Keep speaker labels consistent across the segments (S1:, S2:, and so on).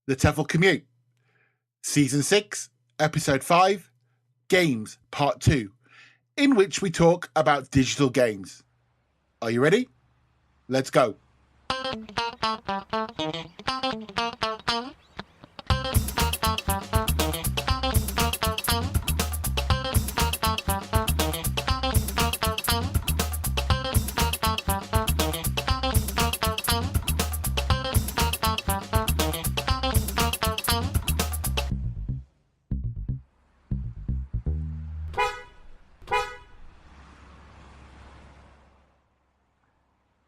S1: the TEFL Commute, Season 6, Episode 5, Games Part 2, in which we talk about digital games. Are you ready? Let's go.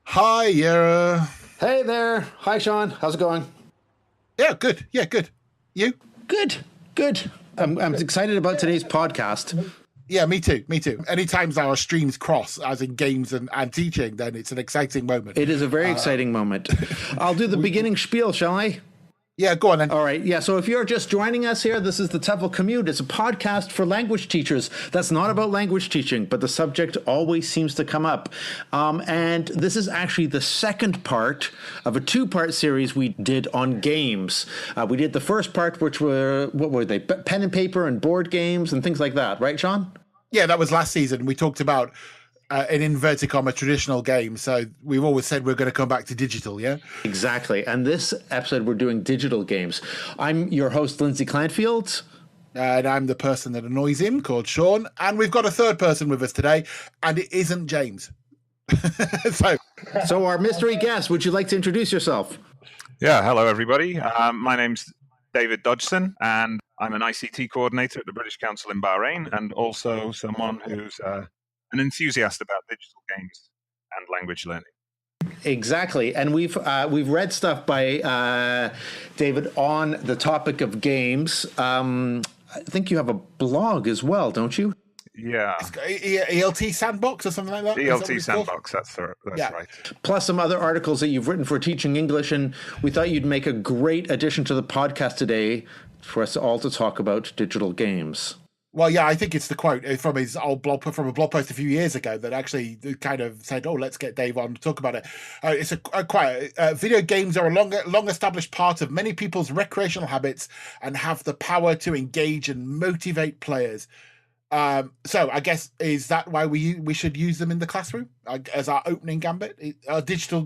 S1: Hi, Yara.
S2: Hey there. Hi, Shaun. How's it going?
S1: Yeah, good. You?
S2: Good. I'm excited about today's podcast.
S1: Yeah, me too. Any times our streams cross, as in games and teaching, then it's an exciting moment.
S2: It is a very exciting moment. I'll do the beginning spiel, shall I?
S1: Yeah, go on then.
S2: All right. Yeah. So if you're just joining us here, this is the TEFL Commute. It's a podcast for language teachers. That's not about language teaching, but the subject always seems to come up. And this is actually the second part of a two-part series we did on games. We did the first part, which were, what were they? Pen and paper and board games and things like that. Right, Shaun?
S1: Yeah, that was last season. We talked about an inverted comma traditional game. So we've always said we're going to come back to digital, yeah?
S2: Exactly. And this episode, we're doing digital games. I'm your host, Lindsay Clanfield.
S1: And I'm the person that annoys him, called Shaun. And we've got a third person with us today, and it isn't James.
S2: So our mystery guest, would you like to introduce yourself?
S3: Yeah, hello, everybody. My name's Dave Dodgson, and I'm an ICT coordinator at the British Council in Bahrain, and also someone who's an enthusiast about digital games and language learning.
S2: Exactly, and we've read stuff by David on the topic of games. I think you have a blog as well, don't you?
S3: Yeah.
S1: ELT Sandbox or something like that?
S3: ELT Sandbox, that's right.
S2: Plus some other articles that you've written for Teaching English, and we thought you'd make a great addition to the podcast today for us all to talk about digital games.
S1: Well, yeah, I think it's the quote from his old blog post a few years ago that actually kind of said, "Oh, let's get Dave on to talk about it." It's a quote. Video games are a long established part of many people's recreational habits and have the power to engage and motivate players. So I guess, is that why we should use them in the classroom as our opening gambit? Are digital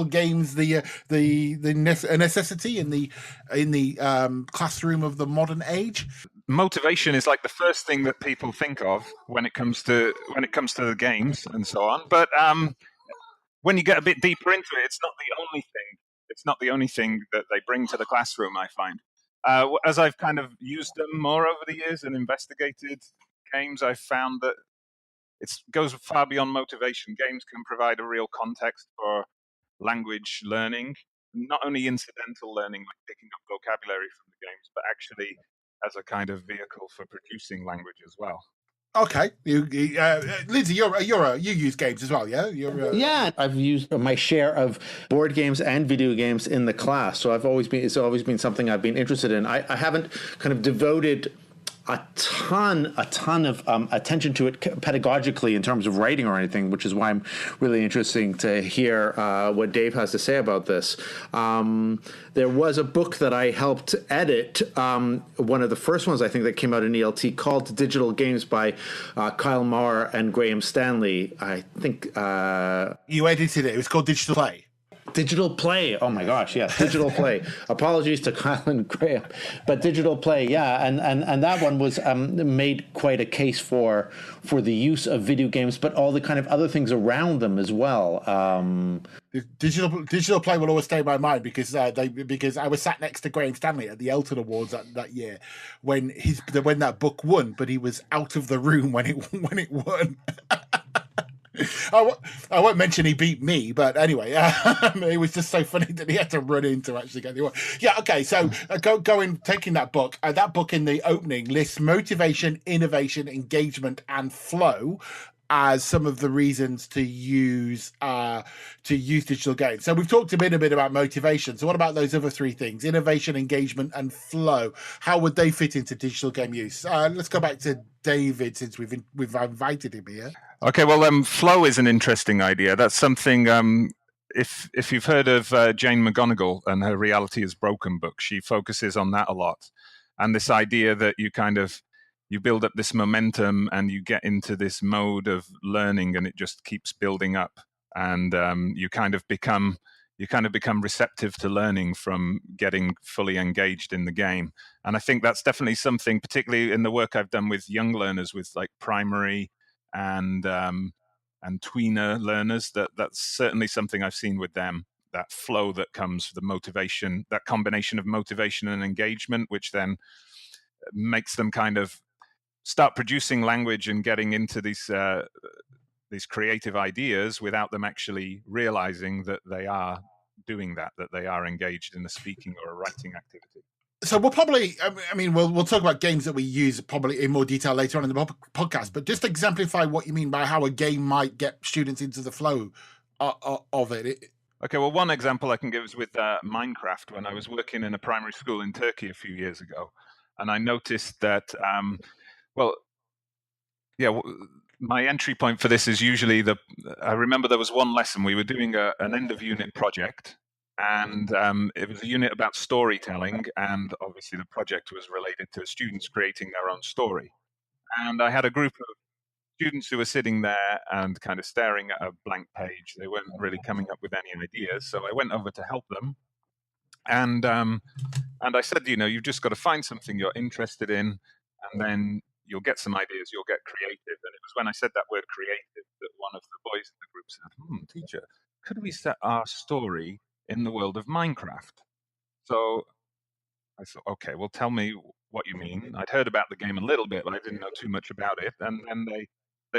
S1: games a necessity in the classroom of the modern age?
S3: Motivation is like the first thing that people think of when it comes to the games and so on. But when you get a bit deeper into it, it's not the only thing. It's not the only thing that they bring to the classroom, I find. As I've kind of used them more over the years and investigated games, I've found that it goes far beyond motivation. Games can provide a real context for language learning, not only incidental learning, like picking up vocabulary from the games, but actually as a kind of vehicle for producing language as well. Okay,
S1: Lindsay, you use games as well, yeah?
S2: Yeah, I've used my share of board games and video games in the class, so it's always been something I've been interested in. I haven't kind of devoted a ton of attention to it pedagogically in terms of writing or anything, which is why I'm really interesting to hear what Dave has to say about this. There was a book that I helped edit, one of the first ones I think that came out in ELT, called Digital Games by Kyle Maher and Graham Stanley. I think
S1: you edited it. It was called Digital Play.
S2: Digital Play. Oh my gosh, yes, Digital Play. Apologies to Kyle and Graham, but Digital Play, yeah, and that one was made quite a case for the use of video games, but all the kind of other things around them as well.
S1: Digital Play will always stay in my mind because I was sat next to Graham Stanley at the Elton Awards that year when that book won, but he was out of the room when it won. I won't mention he beat me, but anyway, it was just so funny that he had to run in to actually get the award. Yeah, okay, so taking that book in the opening lists motivation, innovation, engagement, and flow as some of the reasons to use digital games. So we've talked a bit about motivation. So what about those other three things? Innovation, engagement, and flow. How would they fit into digital game use? Let's go back to David, since we've invited him here.
S3: Okay, well, flow is an interesting idea. That's something if you've heard of Jane McGonigal and her Reality is Broken book, she focuses on that a lot, and this idea that you build up this momentum and you get into this mode of learning, and it just keeps building up, and you kind of become receptive to learning from getting fully engaged in the game. And I think that's definitely something, particularly in the work I've done with young learners, with like primary and tweener learners, that's certainly something I've seen with them. That flow that comes, the motivation, that combination of motivation and engagement, which then makes them kind of start producing language and getting into these creative ideas without them actually realizing that they are doing that they are engaged in a speaking or a writing activity.
S1: So we'll probably, I mean, we'll talk about games that we use probably in more detail later on in the podcast, but just exemplify what you mean by how a game might get students into the flow of it.
S3: Okay, well, one example I can give is with Minecraft. When I was working in a primary school in Turkey a few years ago, and I noticed that, my entry point for this is usually I remember there was one lesson. We were doing an end of unit project, and it was a unit about storytelling, and obviously the project was related to students creating their own story. And I had a group of students who were sitting there and kind of staring at a blank page. They weren't really coming up with any ideas, so I went over to help them. And I said, you've just got to find something you're interested in, and then you'll get some ideas, you'll get creative. And it was when I said that word creative that one of the boys in the group said, teacher, could we set our story in the world of Minecraft? So I thought, okay, well, tell me what you mean. I'd heard about the game a little bit, but I didn't know too much about it. And then they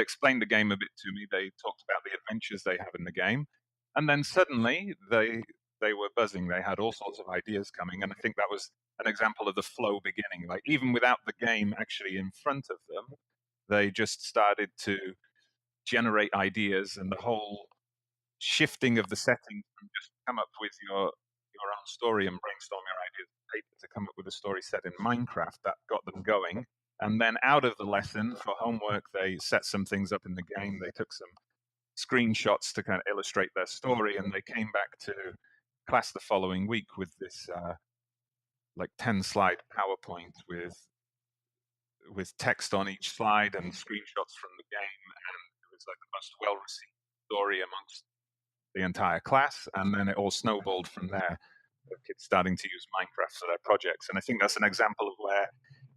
S3: explained the game a bit to me. They talked about the adventures they have in the game. And then suddenly they were buzzing. They had all sorts of ideas coming. And I think that was an example of the flow beginning. Like, even without the game actually in front of them, they just started to generate ideas, and the whole shifting of the settings from just come up with your own story and brainstorm your ideas on paper to come up with a story set in Minecraft, that got them going. And then out of the lesson for homework, they set some things up in the game. They took some screenshots to kind of illustrate their story, and they came back to class the following week with this 10-slide PowerPoint with text on each slide and screenshots from the game, and it was like the most well-received story amongst the entire class. And then it all snowballed from there, the kids starting to use Minecraft for their projects. And I think that's an example of where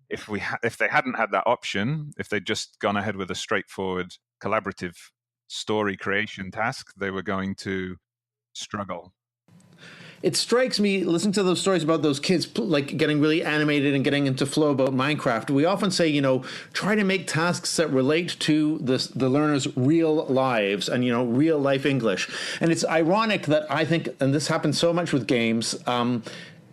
S3: if they hadn't had that option, if they'd just gone ahead with a straightforward collaborative story creation task, they were going to struggle.
S2: It strikes me, listening to those stories about those kids like getting really animated and getting into flow about Minecraft, we often say, try to make tasks that relate to the learners' real lives and, real life English. And it's ironic that I think, and this happens so much with games,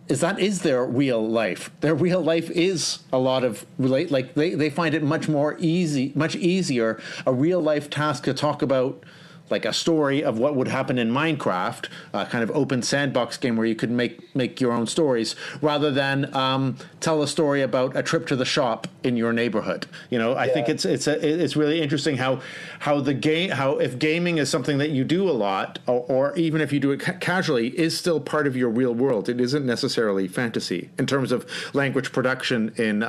S2: is their real life. Their real life is a lot of they find it much easier, a real life task to talk about, like a story of what would happen in Minecraft, a kind of open sandbox game where you could make your own stories, rather than tell a story about a trip to the shop in your neighborhood. I think it's really interesting how if gaming is something that you do a lot, or even if you do it casually, is still part of your real world. It isn't necessarily fantasy in terms of language production in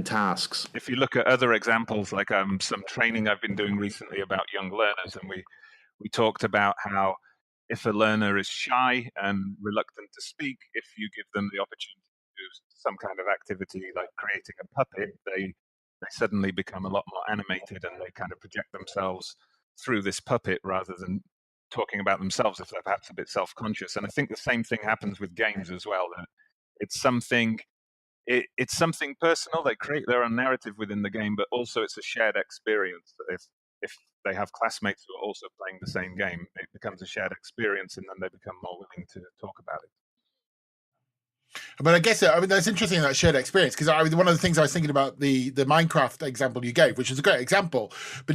S2: tasks.
S3: If you look at other examples, like some training I've been doing recently about young learners, and we talked about how if a learner is shy and reluctant to speak, if you give them the opportunity to do some kind of activity like creating a puppet, they suddenly become a lot more animated, and they kind of project themselves through this puppet rather than talking about themselves if they're perhaps a bit self-conscious. And I think the same thing happens with games as well. That it's something personal. They create their own narrative within the game, but also it's a shared experience. If they have classmates who are also playing the same game, it becomes a shared experience, and then they become more willing to talk about it.
S1: But I guess that's interesting, that shared experience, because one of the things I was thinking about the Minecraft example you gave, which is a great example. But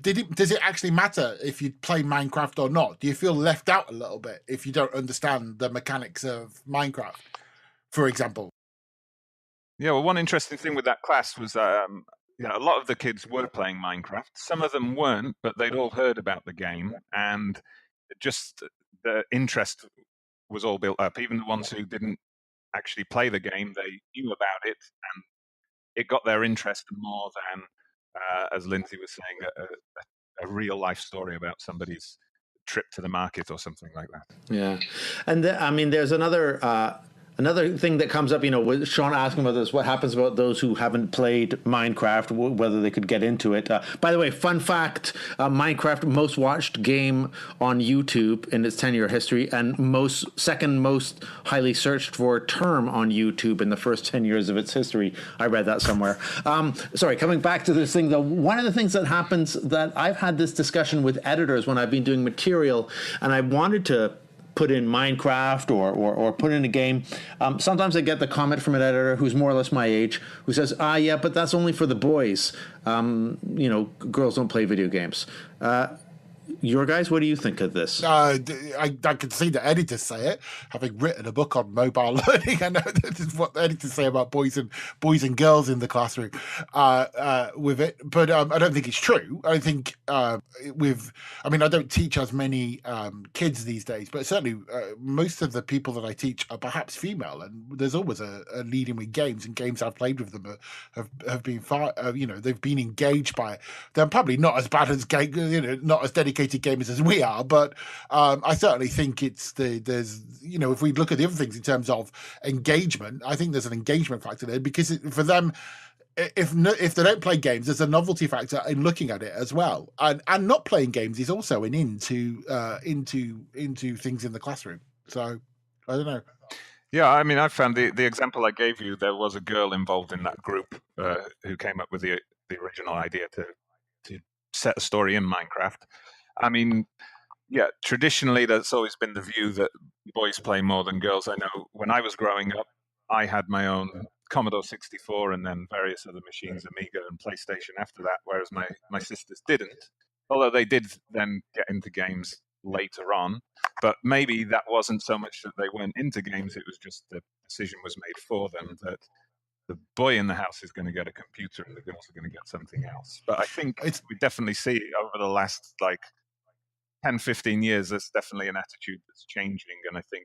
S1: does it actually matter if you play Minecraft or not? Do you feel left out a little bit if you don't understand the mechanics of Minecraft, for example?
S3: Yeah, well, one interesting thing with that class was a lot of the kids were playing Minecraft. Some of them weren't, but they'd all heard about the game, and just the interest was all built up. Even the ones who didn't actually play the game, they knew about it, and it got their interest more than, as Lindsay was saying, a real life story about somebody's trip to the market or something like that.
S2: Yeah, and I mean, there's another thing that comes up. With Shaun asking about this, what happens about those who haven't played Minecraft, whether they could get into it. By the way, fun fact: Minecraft most watched game on YouTube in its 10-year history, and second most highly searched for term on YouTube in the first 10 years of its history. I read that somewhere. Sorry, coming back to this thing though, one of the things that happens, that I've had this discussion with editors when I've been doing material, and I wanted to put in Minecraft or put in a game. Sometimes I get the comment from an editor who's more or less my age, who says, yeah, but that's only for the boys. Girls don't play video games. Your guys, what do you think of this?
S1: I can see the editors say it, having written a book on mobile learning. I know this is what the editors say about boys and girls in the classroom with it, but I don't think it's true. I think I don't teach as many kids these days, but certainly most of the people that I teach are perhaps female, and there's always a leading with games, and games I've played with them have been far. They've been engaged by it. They're probably not as bad as not as dedicated gamers as we are, but I certainly think if we look at the other things in terms of engagement, I think there's an engagement factor there, because for them, if they don't play games, there's a novelty factor in looking at it as well, and not playing games is also an into things in the classroom. So I don't know.
S3: Yeah, I mean, I found the example I gave you, there was a girl involved in that group who came up with the original idea to set a story in Minecraft. I mean, yeah, traditionally that's always been the view that boys play more than girls. I know when I was growing up, I had my own Commodore 64 and then various other machines, Amiga and PlayStation after that, whereas my sisters didn't. Although they did then get into games later on, but maybe that wasn't so much that they weren't into games, it was just the decision was made for them that the boy in the house is going to get a computer and the girls are going to get something else. But I think we definitely see over the last 10, 15 years, there's definitely an attitude that's changing. And I think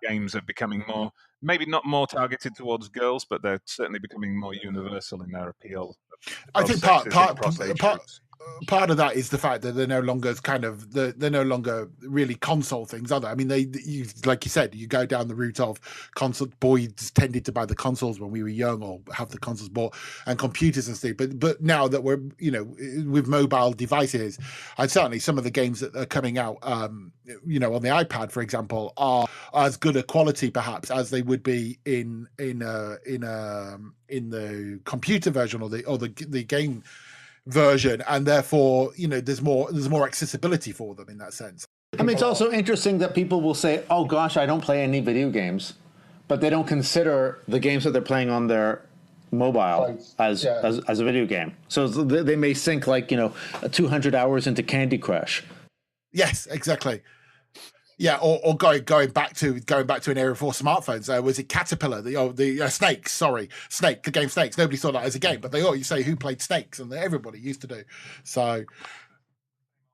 S3: games are becoming more, maybe not more targeted towards girls, but they're certainly becoming more universal in their appeal.
S1: I think part of that is the fact that they're no longer they're no longer really console things, are they? I mean, like you said, you go down the route of console. Boys tended to buy the consoles when we were young, or have the consoles bought, and computers and stuff. But now that we're with mobile devices, and certainly some of the games that are coming out, on the iPad, for example, are as good a quality perhaps as they would be in the computer version or the game version, and therefore there's more accessibility for them in that sense.
S2: I mean, it's also interesting that people will say, oh gosh, I don't play any video games, but they don't consider the games that they're playing on their mobile as a video game. So they may sink 200 hours into Candy Crush.
S1: Yes, exactly. Yeah, or going back to an era before smartphones. Was it Caterpillar? The Snakes? Sorry, Snake. The game Snakes. Nobody saw that as a game, but they always say who played Snakes, and everybody used to do. So,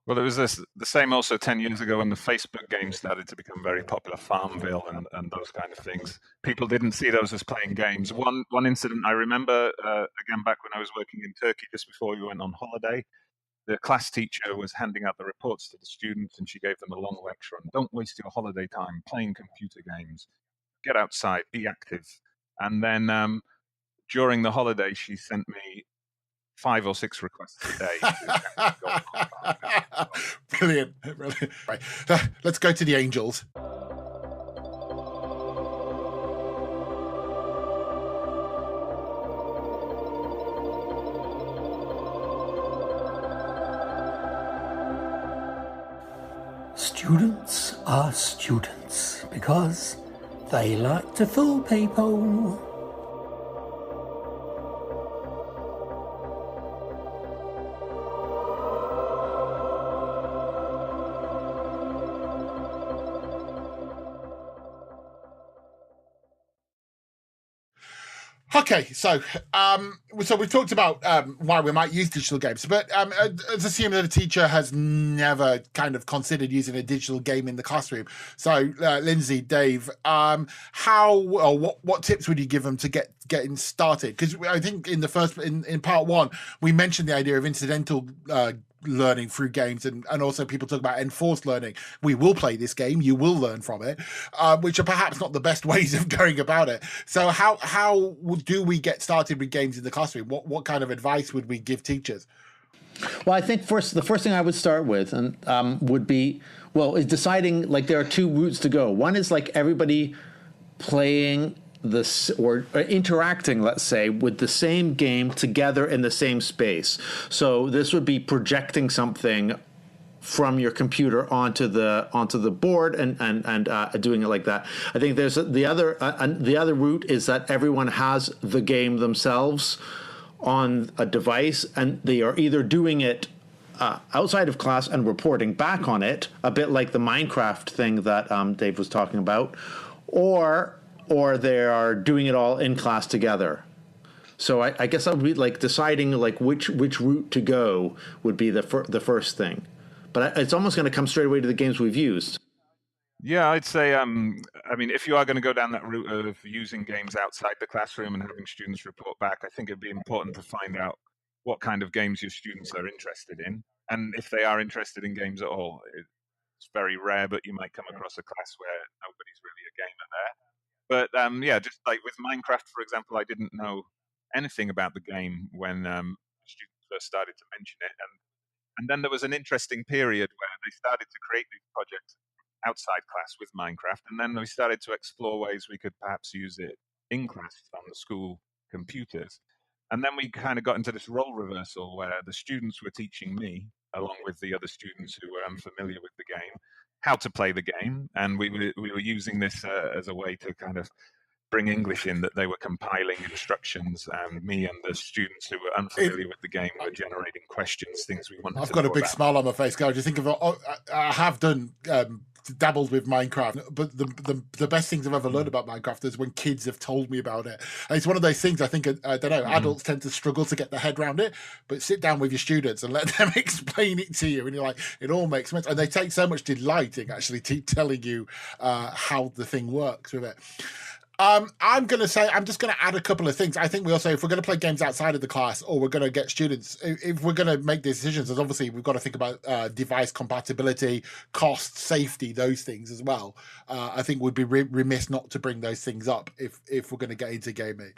S3: well, it was the same also 10 years ago when the Facebook games started to become very popular, Farmville and those kind of things. People didn't see those as playing games. One incident I remember again back when I was working in Turkey just before we went on holiday. The class teacher was handing out the reports to the students, and she gave them a long lecture on don't waste your holiday time playing computer games. Get outside, be active. And then during the holiday, she sent me 5 or 6 requests a day.
S1: Brilliant. Right. Let's go to the Angels.
S4: Students are students because they like to fool people.
S1: Okay, so we've talked about why we might use digital games, but let's assume that a teacher has never kind of considered using a digital game in the classroom. So, Lindsay, Dave, how or what tips would you give them to getting started? Because I think in part one we mentioned the idea of incidental learning through games, and also people talk about enforced learning. We will play this game, you will learn from it, which are perhaps not the best ways of going about it. So how do we get started with games in the classroom? What kind of advice would we give teachers?
S2: Well, I think the first thing I would start with and would be, is deciding, like, there are two routes to go. One is like everybody playing this or interacting, let's say, with the same game together in the same space. So this would be projecting something from your computer onto the board and doing it like that. I think there's the other route is that everyone has the game themselves on a device, and they are either doing it outside of class and reporting back on it, a bit like the Minecraft thing that Dave was talking about, or they are doing it all in class together. So I guess I would be like deciding like which route to go would be the first thing. But it's almost going to come straight away to the games we've used.
S3: Yeah, I'd say, I mean, if you are going to go down that route of using games outside the classroom and having students report back, I think it'd be important to find out what kind of games your students are interested in. And if they are interested in games at all, it's very rare, but you might come across a class where nobody's really a gamer there. But yeah, just like with Minecraft, for example, I didn't know anything about the game when students first started to mention it. And then there was an interesting period where they started to create these projects outside class with Minecraft, and then we started to explore ways we could perhaps use it in class on the school computers. And then we kind of got into this role reversal where the students were teaching me, along with the other students who were unfamiliar with the game, how to play the game, and we were using this as a way to kind of bring English in, that they were compiling instructions, and me and the students who were unfamiliar with the game were generating questions, things we wanted to know.
S1: I've got a big
S3: about.
S1: smile on my face, guys. Just think of I have done dabbled with Minecraft, but the best things I've ever learned about Minecraft is when kids have told me about it. And it's one of those things, I think, I don't know, adults tend to struggle to get their head around it, but sit down with your students and let them explain it to you, and you're like, it all makes sense. And they take so much delight in actually telling you how the thing works with it. I'm just going to add a couple of things. I think we also, if we're going to play games outside of the class, or we're going to get students, if we're going to make decisions, as obviously we've got to think about device compatibility, cost, safety, those things as well. I think we'd be remiss not to bring those things up if we're going to get into gaming.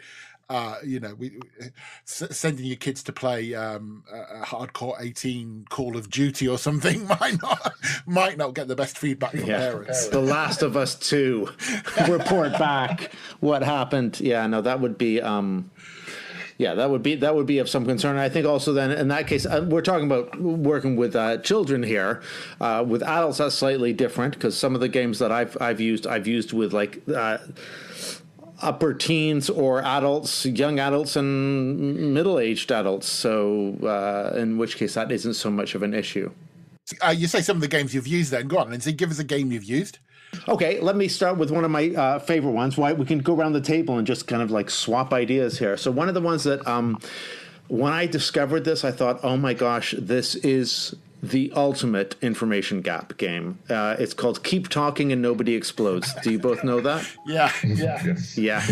S1: Sending your kids to play a hardcore 18 Call of Duty or something might not get the best feedback from parents.
S2: The Last of Us 2, report back what happened. Yeah, no, that would be that would be of some concern. I think also then in that case, we're talking about working with children here. With adults, that's slightly different, because some of the games that I've used with like upper teens or adults, young adults and middle-aged adults. So in which case that isn't so much of an issue.
S1: You say some of the games you've used then. Go on, Lindsay, give us a game you've used.
S2: Okay, let me start with one of my favorite ones. We can go around the table and just kind of like swap ideas here. So one of the ones that when I discovered this, I thought, oh my gosh, this is the ultimate information gap game. It's called Keep Talking and Nobody Explodes. Do you both know that?
S1: Yeah.
S2: Yeah.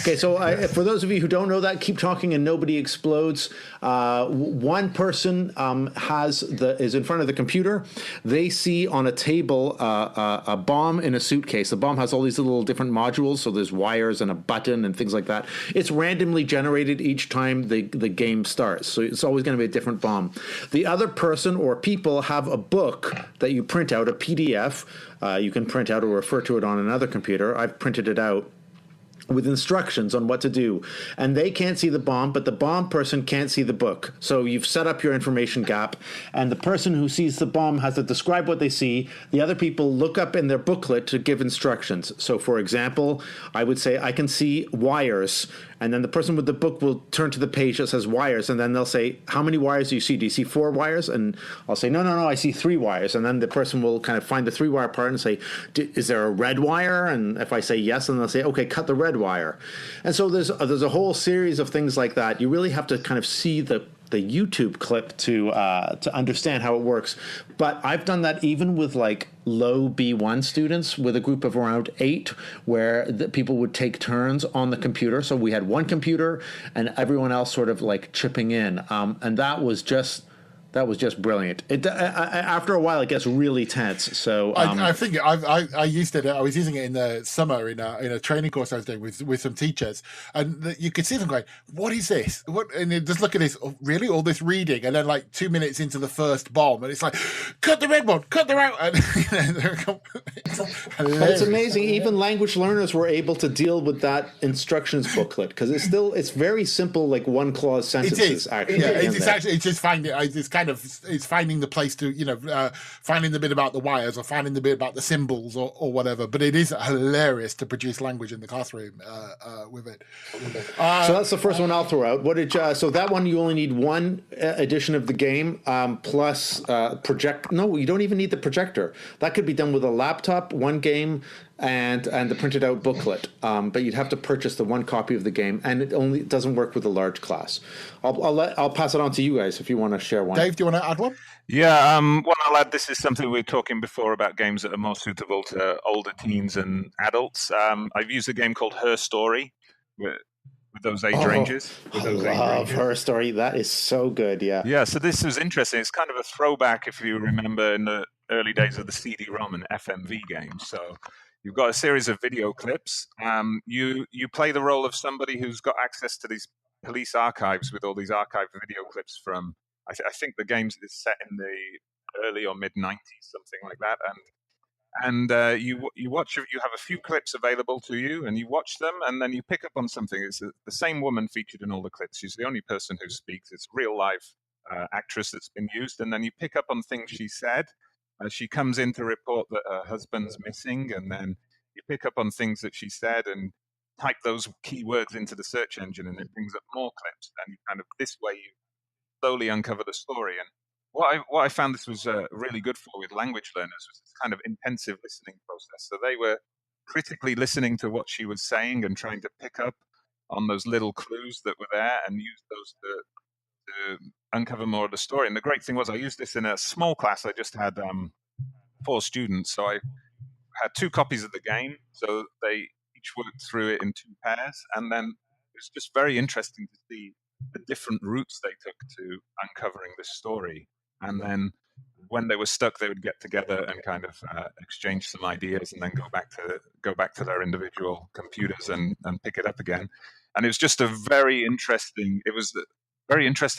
S2: Okay, so for those of you who don't know that, Keep Talking and Nobody Explodes. One person is in front of the computer. They see on a table a bomb in a suitcase. The bomb has all these little different modules, so there's wires and a button and things like that. It's randomly generated each time the game starts, so it's always going to be a different bomb. The other person or people have a book that you print out, a PDF. You can print out or refer to it on another computer. I've printed it out with instructions on what to do. And they can't see the bomb, but the bomb person can't see the book. So you've set up your information gap, and the person who sees the bomb has to describe what they see. The other people look up in their booklet to give instructions. So, for example, I would say, I can see wires. And then the person with the book will turn to the page that says wires, and then they'll say, how many wires do you see? Do you see 4 wires? And I'll say, no, I see 3 wires. And then the person will kind of find the 3-wire part and say, is there a red wire? And if I say yes, then they'll say, okay, cut the red wire. And so there's a whole series of things like that. You really have to kind of see the YouTube clip to understand how it works. But I've done that even with like low B1 students with a group of around 8, where the people would take turns on the computer. So we had one computer and everyone else sort of like chipping in, and that was just brilliant. After a while, it gets really tense. So
S1: I think I used it. I was using it in the summer in a training course I was doing with some teachers, and you could see them going, "What is this? What?" And you just look at this. Oh, really, all this reading, and then like 2 minutes into the first bomb, and it's like, "Cut the red one, cut the out." And,
S2: but it's amazing. Even language learners were able to deal with that instructions booklet, because it's very simple, like one clause sentences.
S1: It is
S2: actually.
S1: Yeah, it's actually it's just finding it's finding the place to finding the bit about the wires or finding the bit about the symbols or whatever. But it is hilarious to produce language in the classroom with it.
S2: So that's the first one I'll throw out. What did so that one you only need one edition of the game plus project. No, you don't even need the projector. That could be done with a laptop, one game, and the printed out booklet. But you'd have to purchase the one copy of the game, and it doesn't work with a large class. I'll pass it on to you guys if you want to share one.
S1: Dave, do you want to add one?
S3: Yeah, what I'll add, this is something we were talking before about games that are more suitable to older teens and adults. I've used a game called Her Story with those age ranges.
S2: I love Her Story. That is so good, yeah.
S3: Yeah, so this was interesting. It's kind of a throwback, if you remember, in the early days of the CD-ROM and FMV games. So you've got a series of video clips. You play the role of somebody who's got access to these police archives with all these archived video clips from, I think the game is set in the early or mid-90s, something like that. And you watch. You have a few clips available to you, and you watch them, and then you pick up on something. It's the same woman featured in all the clips. She's the only person who speaks. It's a real life actress that's been used, and then you pick up on things she said. She comes in to report that her husband's missing, and then you pick up on things that she said and type those keywords into the search engine, and it brings up more clips. And you kind of this way you slowly uncover the story. And what I found this was really good for with language learners was this kind of intensive listening process. So they were critically listening to what she was saying and trying to pick up on those little clues that were there and use those to uncover more of the story. And the great thing was I used this in a small class. I just had 4 students. So I had 2 copies of the game. So they each worked through it in 2 pairs. And then it was just very interesting to see the different routes they took to uncovering this story. And then when they were stuck, they would get together and kind of exchange some ideas, and then go back to their individual computers and pick it up again. And it was just a very interesting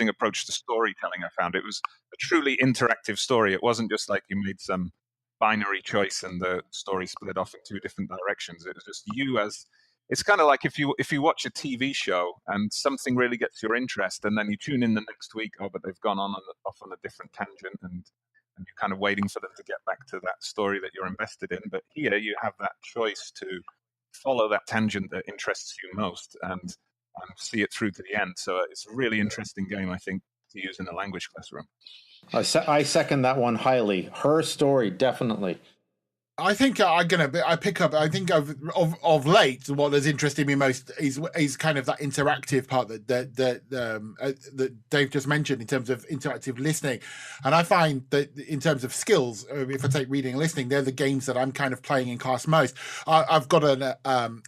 S3: approach to storytelling. I found it was a truly interactive story. It wasn't just like you made some binary choice and the story split off in 2 different directions. It was just you as. It's kind of like if you watch a TV show and something really gets your interest, and then you tune in the next week, but they've gone off on a different tangent, and you're kind of waiting for them to get back to that story that you're invested in. But here you have that choice to follow that tangent that interests you most and see it through to the end. So it's a really interesting game, I think, to use in a language classroom.
S2: I second that one highly. Her Story, definitely.
S1: I think I pick up. I think of late, what has interested me most is kind of that interactive part that Dave just mentioned in terms of interactive listening, and I find that in terms of skills, if I take reading and listening, they're the games that I'm kind of playing in class most. I've got an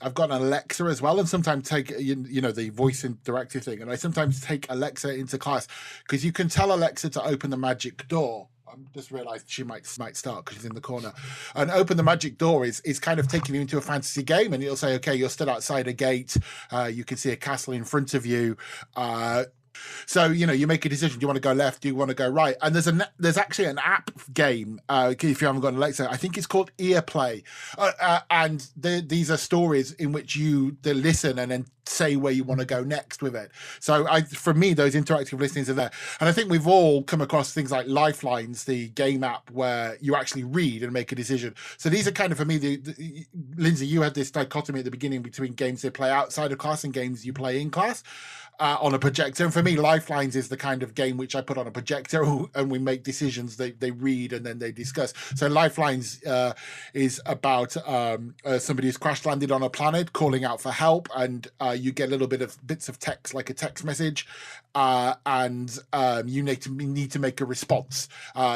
S1: Alexa as well, and sometimes take the voice interactive thing, and I sometimes take Alexa into class because you can tell Alexa to open the magic door. I just realised she might start because she's in the corner. And open the magic door is kind of taking you into a fantasy game, and it'll say, okay, you're stood outside a gate. You can see a castle in front of you. So you make a decision. Do you want to go left? Do you want to go right? And there's actually an app game. If you haven't got an Alexa, I think it's called Earplay, and these are stories in which you listen and then say where you want to go next with it. So for me, those interactive listenings are there, and I think we've all come across things like Lifelines, the game app where you actually read and make a decision. So these are kind of, for me, Lindsay, you had this dichotomy at the beginning between games they play outside of class and games you play in class. on a projector. And for me, Lifelines is the kind of game which I put on a projector and we make decisions. They read and then they discuss. So Lifelines is about somebody who's crash landed on a planet calling out for help, and you get a little bit of bits of text, like a text message, and you need to make a response.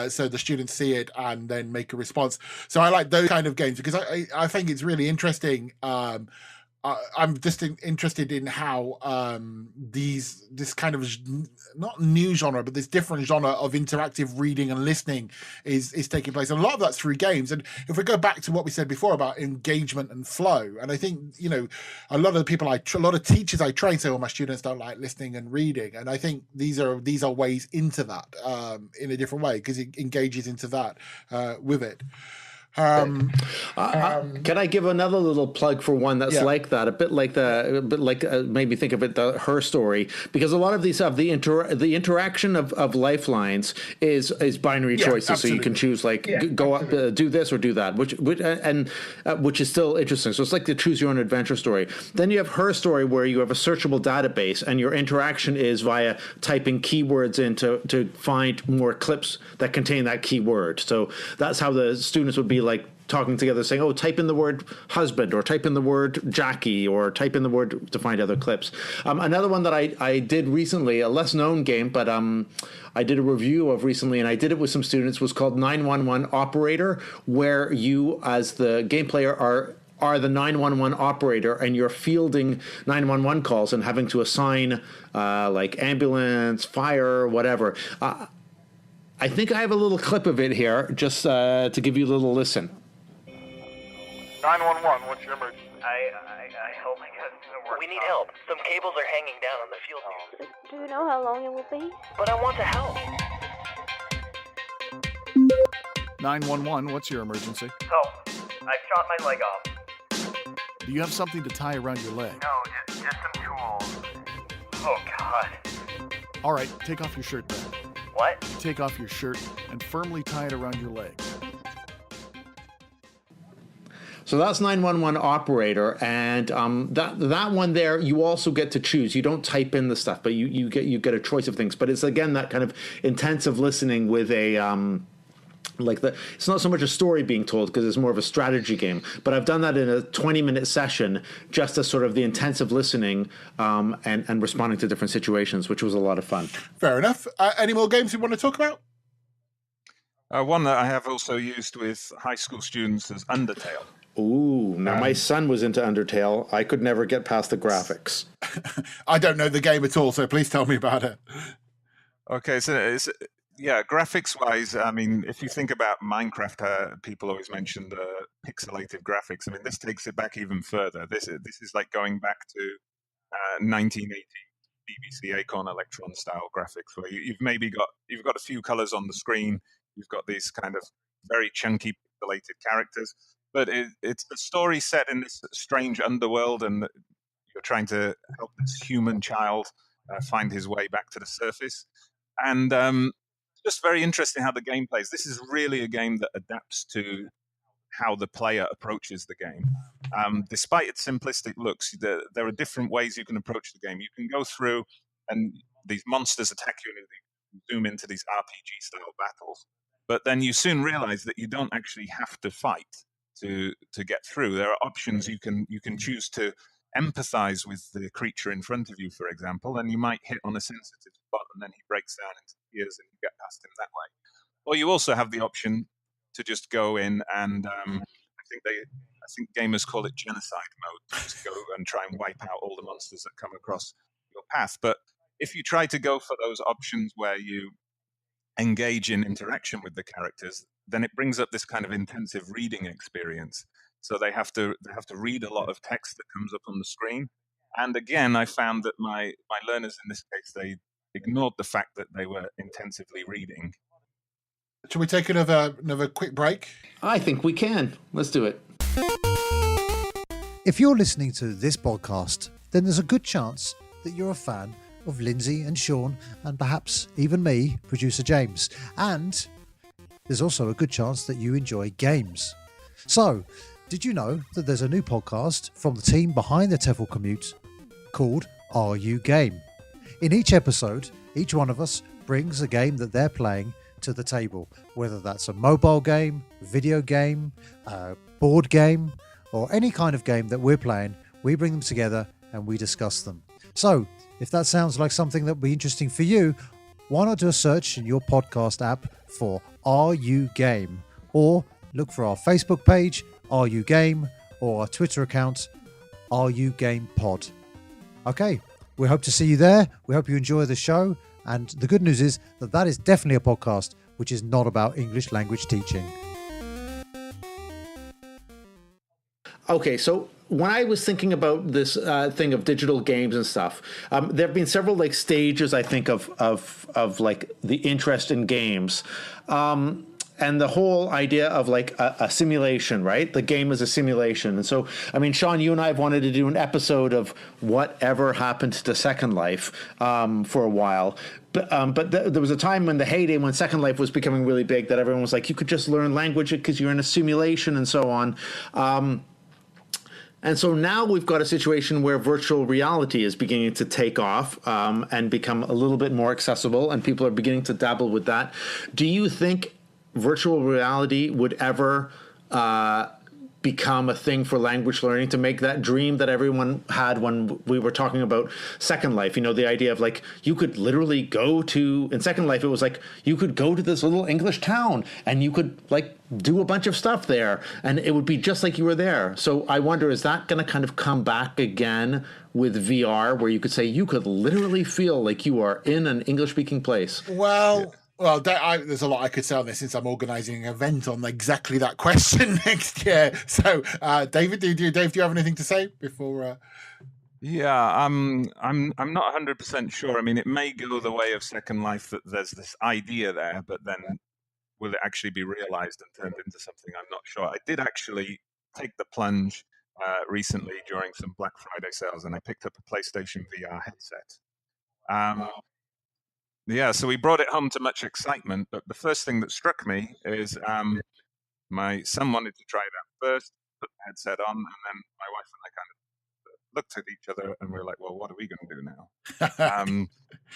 S1: So the students see it and then make a response. So I like those kind of games because I think it's really interesting. I'm just interested in how this kind of not new genre, but this different genre of interactive reading and listening is taking place. And a lot of that's through games. And if we go back to what we said before about engagement and flow, and I think, you know, a lot of teachers I train say, well, my students don't like listening and reading. And I think these are ways into that in a different way, because it engages into that with it.
S2: Can I give another little plug for one that's like that, a bit like made me think of it, her story, because a lot of these have the interaction of Lifelines is binary choices, absolutely. So you can choose go up, do this or do that, which is still interesting. So it's like the choose your own adventure story. Then you have her story where you have a searchable database and your interaction is via typing keywords in to find more clips that contain that keyword. So that's how the students would be like talking together saying, oh, type in the word husband or type in the word Jackie or type in the word to find other clips. Another one that I did recently, a less known game, but I did a review of recently, and I did it with some students, was called 911 Operator, where you as the game player are the 911 operator, and you're fielding 911 calls and having to assign like ambulance, fire, whatever. I think I have a little clip of it here, just to give you a little listen.
S5: 911, what's your emergency?
S6: I hope I got... We need help. Some cables are hanging down on the field here.
S7: Do you know how long it will be?
S6: But I want to help.
S5: 911, what's your emergency?
S6: So, I shot my leg off.
S5: Do you have something to tie around your leg?
S6: No, just some tools. Oh, God.
S5: All right, take off your shirt then.
S6: What?
S5: Take off your shirt and firmly tie it around your leg.
S2: So that's 911 Operator, and that one there, you also get to choose. You don't type in the stuff, but you get a choice of things. But it's again that kind of intensive listening with a it's not so much a story being told because it's more of a strategy game. But I've done that in a 20-minute session, just as sort of the intensive listening and responding to different situations, which was a lot of fun.
S1: Fair enough. Any more games you want to talk about?
S3: One that I have also used with high school students is Undertale.
S2: Ooh, now my son was into Undertale. I could never get past the graphics.
S1: I don't know the game at all, so please tell me about it.
S3: Okay, so graphics-wise, I mean, if you think about Minecraft, people always mention the pixelated graphics. I mean, this takes it back even further. This is like going back to 1980 BBC Acorn Electron style graphics, where you've got a few colors on the screen. You've got these kind of very chunky pixelated characters. But it's a story set in this strange underworld, and you're trying to help this human child find his way back to the surface. And just very interesting how the game plays. This is really a game that adapts to how the player approaches the game. Despite its simplistic looks, there are different ways you can approach the game. You can go through, and these monsters attack you, and you zoom into these RPG-style battles. But then you soon realize that you don't actually have to fight to get through. There are options. You can choose to empathize with the creature in front of you, for example, and you might hit on a sensitive spot and then he breaks down into tears and you get past him that way. Or you also have the option to just go in and I think gamers call it genocide mode, just go and try and wipe out all the monsters that come across your path. But if you try to go for those options where you engage in interaction with the characters, then it brings up this kind of intensive reading experience. So they have to read a lot of text that comes up on the screen. And again, I found that my learners in this case, they ignored the fact that they were intensively reading.
S1: Shall we take another quick break?
S2: I think we can. Let's do it.
S8: If you're listening to this podcast, then there's a good chance that you're a fan of Lindsay and Shaun and perhaps even me, producer James. And there's also a good chance that you enjoy games. So, did you know that there's a new podcast from the team behind the TEFL Commute called Are You Game? In each episode, each one of us brings a game that they're playing to the table, whether that's a mobile game, video game, a board game, or any kind of game that we're playing. We bring them together and we discuss them. So if that sounds like something that would be interesting for you, why not do a search in your podcast app for Are You Game, or look for our Facebook page, Are You Game, or our Twitter account, Are You Game Pod. Okay, we hope to see you there. We hope you enjoy the show. And the good news is that that is definitely a podcast which is not about English language teaching.
S2: Okay, so when I was thinking about this thing of digital games and stuff, there have been several like stages, I think, of like the interest in games. And the whole idea of like a simulation, right? The game is a simulation. And so, I mean, Shaun, you and I have wanted to do an episode of whatever happened to Second Life for a while. But there was a time when the heyday when Second Life was becoming really big that everyone was like, you could just learn language because you're in a simulation and so on. And so now we've got a situation where virtual reality is beginning to take off and become a little bit more accessible, and people are beginning to dabble with that. Do you think virtual reality would ever become a thing for language learning, to make that dream that everyone had when we were talking about Second Life? You know, the idea of like, you could literally go to, in Second Life, it was like, you could go to this little English town and you could like do a bunch of stuff there and it would be just like you were there. So I wonder, is that going to kind of come back again with VR, where you could say you could literally feel like you are in an English speaking place?
S1: Well, there's a lot I could say on this, since I'm organising an event on exactly that question next year. So, David, do you have anything to say before?
S3: Yeah, I'm not 100% sure. I mean, it may go the way of Second Life, that there's this idea there, but then will it actually be realised and turned into something? I'm not sure. I did actually take the plunge recently during some Black Friday sales, and I picked up a PlayStation VR headset. Yeah, so we brought it home to much excitement, but the first thing that struck me is my son wanted to try it out first, put the headset on, and then my wife and I kind of looked at each other and we were like, well, what are we going to do now?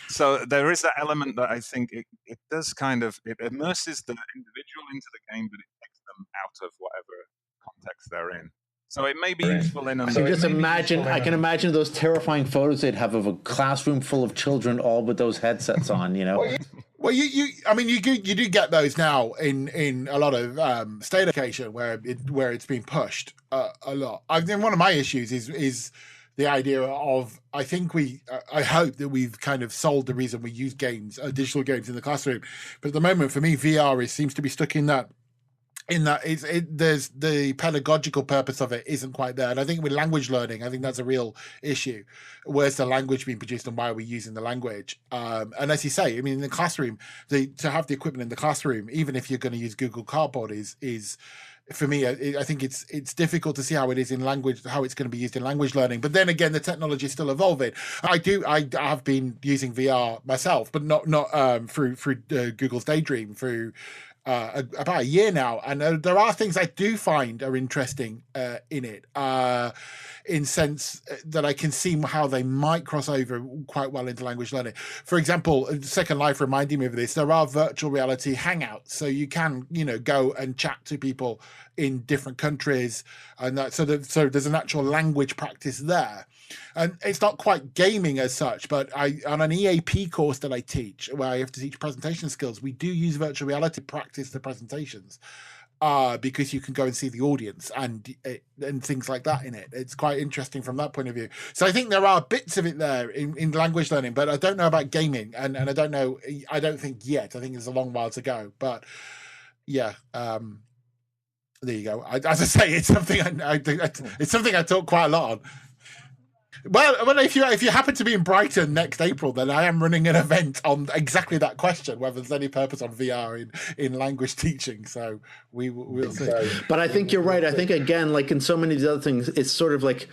S3: So there is that element that I think it does kind of, it immerses the individual into the game, but it takes them out of whatever context they're in. So it may be useful in.
S2: I can imagine those terrifying photos they'd have of a classroom full of children, all with those headsets on. You know.
S1: Well, you do get those now in a lot of state education where it's been pushed a lot. I think one of my issues is the idea of, I hope that we've kind of solved the reason we use games, digital games in the classroom. But at the moment, for me, VR seems to be stuck in that. There's the pedagogical purpose of it isn't quite there. And I think with language learning, I think that's a real issue. Where's the language being produced and why are we using the language? And as you say, I mean, in the classroom, to have the equipment in the classroom, even if you're going to use Google Cardboard, is for me, I think it's difficult to see how it is in language, how it's going to be used in language learning. But then again, the technology is still evolving. I have been using VR myself, but not through Google's Daydream, through about a year now, and there are things I do find are interesting in it, in sense that I can see how they might cross over quite well into language learning. For example, Second Life reminded me of this. There are virtual reality hangouts, so you can go and chat to people in different countries, and that so there's an actual language practice there. And it's not quite gaming as such, but on an EAP course that I teach, where I have to teach presentation skills, we do use virtual reality to practice the presentations, because you can go and see the audience and things like that in it. It's quite interesting from that point of view. So I think there are bits of it there in language learning, but I don't know about gaming, and I don't know. I don't think yet. I think there's a long while to go. But yeah. There you go. As I say, it's something it's something I talk quite a lot on. Well, if you happen to be in Brighton next April, then I am running an event on exactly that question, whether there's any purpose on VR in language teaching. So we'll see.
S2: But I think you're right. I think, again, like in so many of the other things, it's sort of like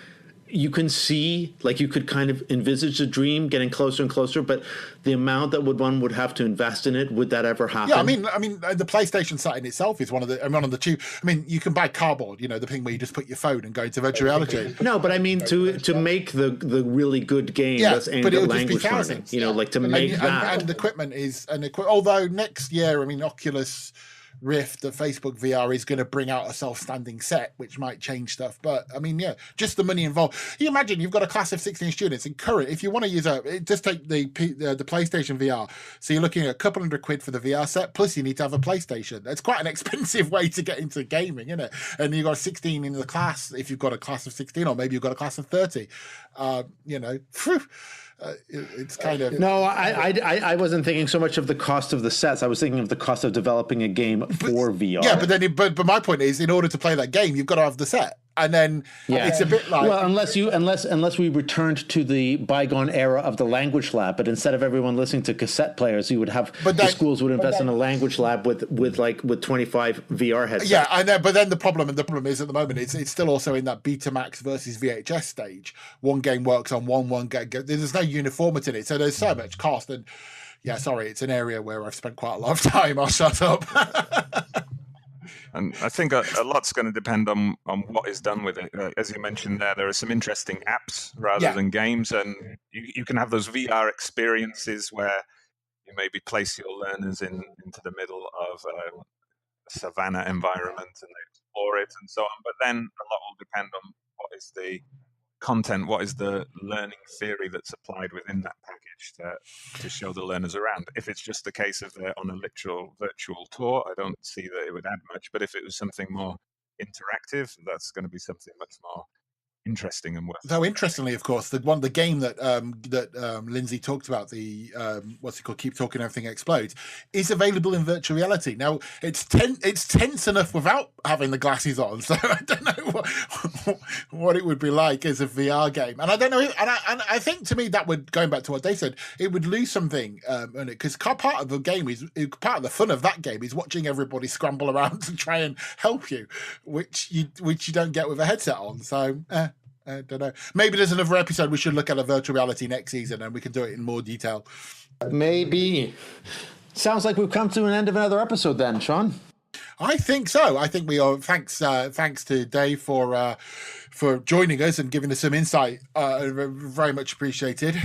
S2: you can see, like you could kind of envisage the dream getting closer and closer, but the amount that one would have to invest in it, would that ever happen?
S1: Yeah, I mean, the PlayStation site in itself is one of the two. I mean, you can buy cardboard, the thing where you just put your phone and go into virtual reality.
S2: No, but I mean to make the really good game that's aimed at language learning, like to make that.
S1: And equipment although next year, I mean, Oculus Rift, the Facebook VR is going to bring out a self-standing set, which might change stuff. But I mean, yeah, just the money involved. You imagine you've got a class of 16 students, and if you want to use just take the PlayStation VR. So you're looking at a couple £100 for the VR set, plus you need to have a PlayStation. That's quite an expensive way to get into gaming, isn't it? And you've got 16 in the class, if you've got a class of 16, or maybe you've got a class of 30. It's kind of
S2: no. I wasn't thinking so much of the cost of the sets. I was thinking of the cost of developing a game for VR.
S1: Yeah, but my point is, in order to play that game, you've got to have the set. And then it's a bit like,
S2: well, unless we returned to the bygone era of the language lab, but instead of everyone listening to cassette players, you would have the schools would invest in a language lab with 25 VR headsets.
S1: Yeah, I know. But then the problem is at the moment it's still also in that Betamax versus VHS stage. One game works on one game. There's no uniformity in it, so there's so much cost. And yeah, sorry, it's an area where I've spent quite a lot of time. I'll shut up.
S3: And I think a lot's going to depend on what is done with it. As you mentioned there are some interesting apps rather than games, and you can have those VR experiences where you maybe place your learners into the middle of a savanna environment and they explore it and so on. But then a lot will depend on what is the content, what is the learning theory that's applied within that package to show the learners around. If it's just a case of they're on a literal virtual tour, I don't see that it would add much. But if it was something more interactive, that's going to be something much more interesting and worth.
S1: Though interestingly, of course, the game that Lindsay talked about, the what's it called, Keep Talking Everything Explodes, is available in virtual reality. Now it's tense enough without having the glasses on, so I don't know what it would be like as a VR game. And I don't know, and I think to me that would, going back to what they said, it would lose something in it, because part of the game part of the fun of that game is watching everybody scramble around to try and help you, which you don't get with a headset on. So I don't know. Maybe there's another episode we should look at a virtual reality next season, and we can do it in more detail.
S2: Maybe. Sounds like we've come to an end of another episode then, Shaun.
S1: I think so. I think we are. Thanks to Dave for joining us and giving us some insight. Very much appreciated.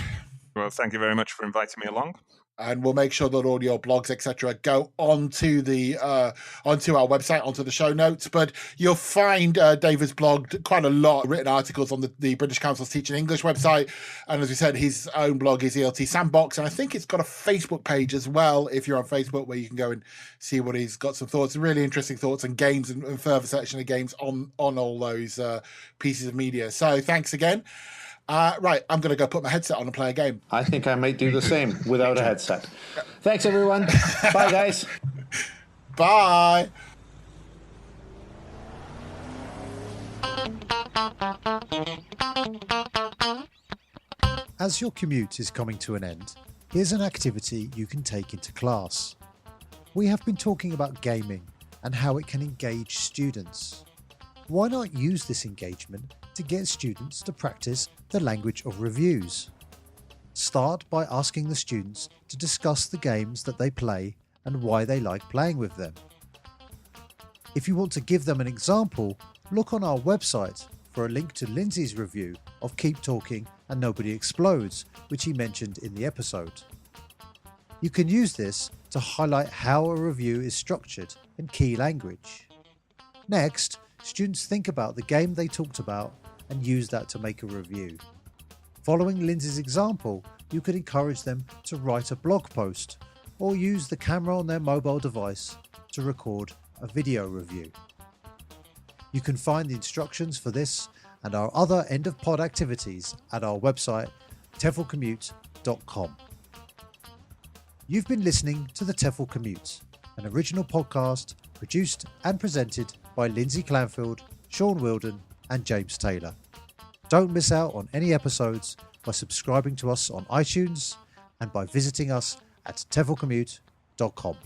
S3: Well, thank you very much for inviting me along.
S1: And we'll make sure that all your blogs, etc., go onto our website, onto the show notes. But you'll find David's blogged quite a lot of written articles on the British Council's Teaching English website. And as we said, his own blog is ELT Sandbox. And I think it's got a Facebook page as well, if you're on Facebook, where you can go and see what he's got, some thoughts, really interesting thoughts and games and further section of games on all those pieces of media. So thanks again. Right, I'm going to go put my headset on and play a game.
S2: I think I might do the same without a headset. Thanks, everyone. Bye, guys.
S1: Bye.
S8: As your commute is coming to an end, here's an activity you can take into class. We have been talking about gaming and how it can engage students. Why not use this engagement to get students to practice the language of reviews? Start by asking the students to discuss the games that they play and why they like playing with them. If you want to give them an example, look on our website for a link to Lindsay's review of Keep Talking and Nobody Explodes, which he mentioned in the episode. You can use this to highlight how a review is structured in key language. Next, students think about the game they talked about and use that to make a review. Following Lindsay's example, you could encourage them to write a blog post or use the camera on their mobile device to record a video review. You can find the instructions for this and our other end of pod activities at our website teflcommute.com. You've been listening to the TEFL Commute, an original podcast produced and presented by Lindsay Clanfield, Shaun Wilden and James Taylor. Don't miss out on any episodes by subscribing to us on iTunes and by visiting us at teflcommute.com.